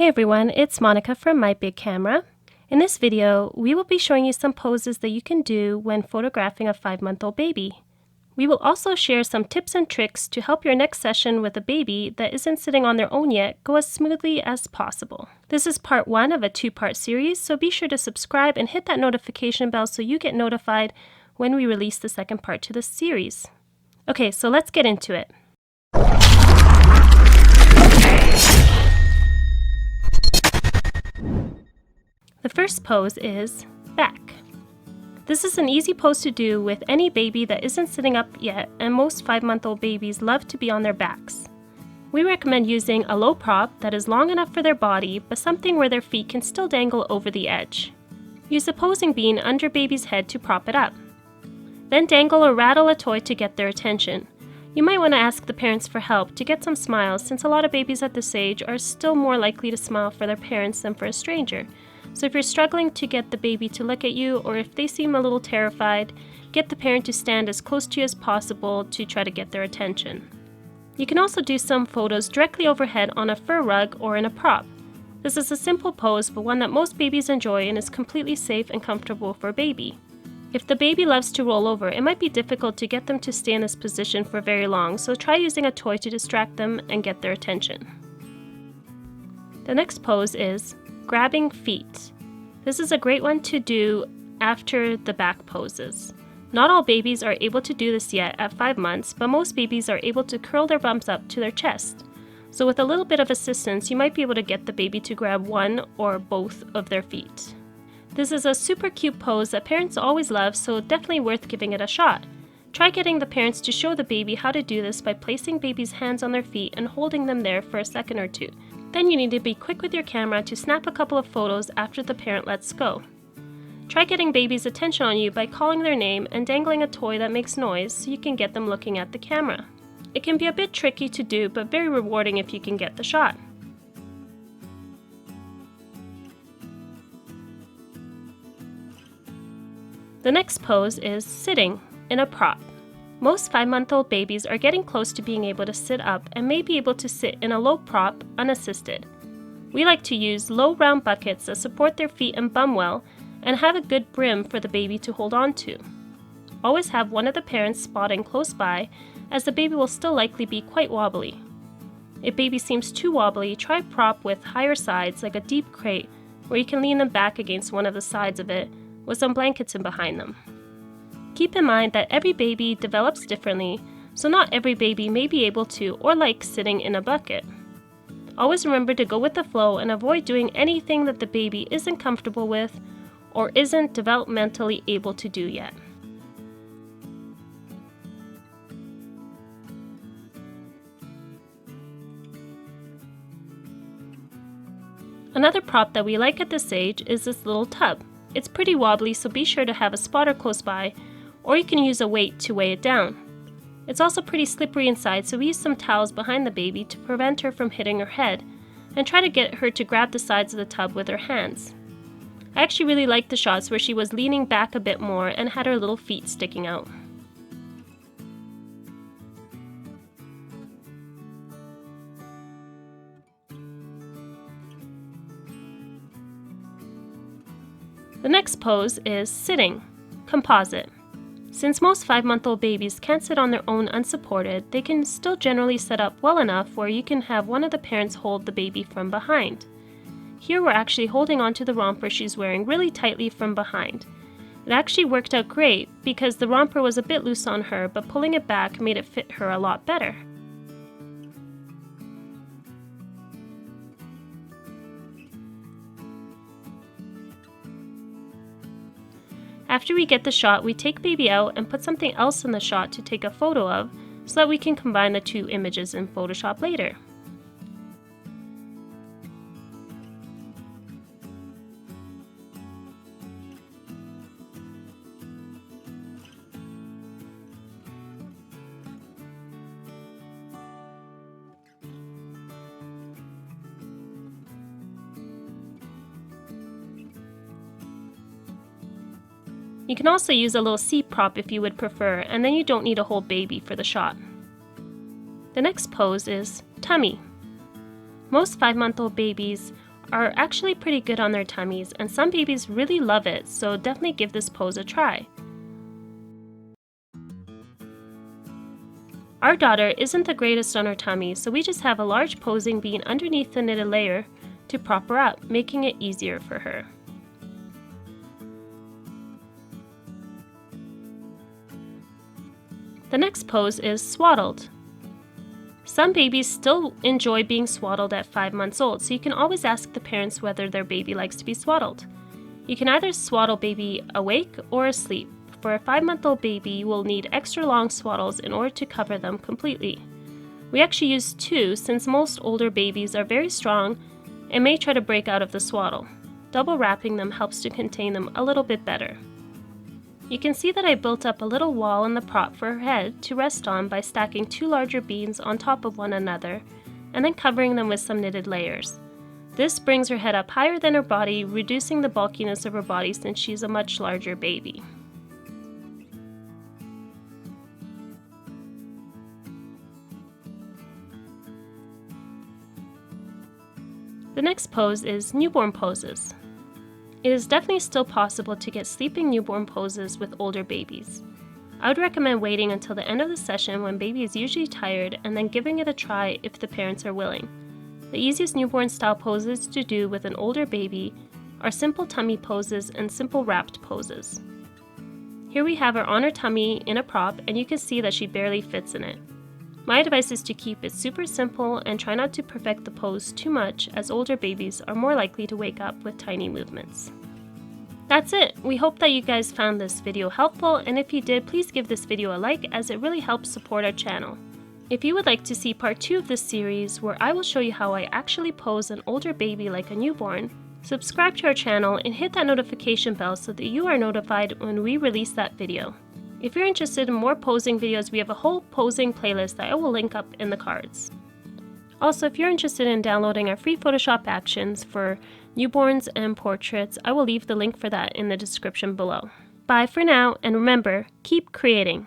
Hey everyone, it's Monica from My Big Camera. In this video, we will be showing you some poses that you can do when photographing a 5-month-old baby. We will also share some tips and tricks to help your next session with a baby that isn't sitting on their own yet go as smoothly as possible. This is part 1 of a 2-part series, so be sure to subscribe and hit that notification bell so you get notified when we release the second part to this series. Okay, so let's get into it. The first pose is back. This is an easy pose to do with any baby that isn't sitting up yet, and most 5-month-old babies love to be on their backs. We recommend using a low prop that is long enough for their body, but something where their feet can still dangle over the edge. Use a posing bean under baby's head to prop it up. Then dangle or rattle a toy to get their attention. You might want to ask the parents for help to get some smiles, since a lot of babies at this age are still more likely to smile for their parents than for a stranger. So if you're struggling to get the baby to look at you, or if they seem a little terrified, get the parent to stand as close to you as possible to try to get their attention. You can also do some photos directly overhead on a fur rug or in a prop. This is a simple pose, but one that most babies enjoy and is completely safe and comfortable for a baby. If the baby loves to roll over, it might be difficult to get them to stay in this position for very long, so try using a toy to distract them and get their attention. The next pose is grabbing feet. This is a great one to do after the back poses. Not all babies are able to do this yet at 5 months, but most babies are able to curl their bumps up to their chest. So with a little bit of assistance, you might be able to get the baby to grab one or both of their feet. This is a super cute pose that parents always love, so definitely worth giving it a shot. Try getting the parents to show the baby how to do this by placing baby's hands on their feet and holding them there for a second or two. Then you need to be quick with your camera to snap a couple of photos after the parent lets go. Try getting baby's attention on you by calling their name and dangling a toy that makes noise so you can get them looking at the camera. It can be a bit tricky to do, but very rewarding if you can get the shot. The next pose is sitting in a prop. Most 5-month-old babies are getting close to being able to sit up and may be able to sit in a low prop unassisted. We like to use low round buckets that support their feet and bum well and have a good brim for the baby to hold on to. Always have one of the parents spotting close by, as the baby will still likely be quite wobbly. If baby seems too wobbly, try a prop with higher sides like a deep crate where you can lean them back against one of the sides of it with some blankets in behind them. Keep in mind that every baby develops differently, so not every baby may be able to or like sitting in a bucket. Always remember to go with the flow and avoid doing anything that the baby isn't comfortable with or isn't developmentally able to do yet. Another prop that we like at this age is this little tub. It's pretty wobbly, so be sure to have a spotter close by, or you can use a weight to weigh it down. It's also pretty slippery inside, so we use some towels behind the baby to prevent her from hitting her head, and try to get her to grab the sides of the tub with her hands. I actually really liked the shots where she was leaning back a bit more and had her little feet sticking out. The next pose is sitting, composite. Since most 5-month-old babies can't sit on their own unsupported, they can still generally set up well enough where you can have one of the parents hold the baby from behind. Here we're actually holding onto the romper she's wearing really tightly from behind. It actually worked out great because the romper was a bit loose on her, but pulling it back made it fit her a lot better. After we get the shot, we take baby out and put something else in the shot to take a photo of so that we can combine the two images in Photoshop later. You can also use a little seat prop if you would prefer, and then you don't need a whole baby for the shot. The next pose is tummy. Most 5-month-old babies are actually pretty good on their tummies, and some babies really love it, so definitely give this pose a try. Our daughter isn't the greatest on her tummy, so we just have a large posing bean underneath the knitted layer to prop her up, making it easier for her. The next pose is swaddled. Some babies still enjoy being swaddled at 5 months old, so you can always ask the parents whether their baby likes to be swaddled. You can either swaddle baby awake or asleep. For a 5-month-old baby, you will need extra long swaddles in order to cover them completely. We actually use 2 since most older babies are very strong and may try to break out of the swaddle. Double wrapping them helps to contain them a little bit better. You can see that I built up a little wall in the prop for her head to rest on by stacking 2 larger beans on top of one another and then covering them with some knitted layers. This brings her head up higher than her body, reducing the bulkiness of her body since she's a much larger baby. The next pose is newborn poses. It is definitely still possible to get sleeping newborn poses with older babies. I would recommend waiting until the end of the session when baby is usually tired and then giving it a try if the parents are willing. The easiest newborn style poses to do with an older baby are simple tummy poses and simple wrapped poses. Here we have her on her tummy in a prop, and you can see that she barely fits in it. My advice is to keep it super simple and try not to perfect the pose too much, as older babies are more likely to wake up with tiny movements. That's it! We hope that you guys found this video helpful, and if you did, please give this video a like as it really helps support our channel. If you would like to see part 2 of this series, where I will show you how I actually pose an older baby like a newborn, subscribe to our channel and hit that notification bell so that you are notified when we release that video. If you're interested in more posing videos, we have a whole posing playlist that I will link up in the cards. Also, if you're interested in downloading our free Photoshop actions for newborns and portraits, I will leave the link for that in the description below. Bye for now, and remember, keep creating!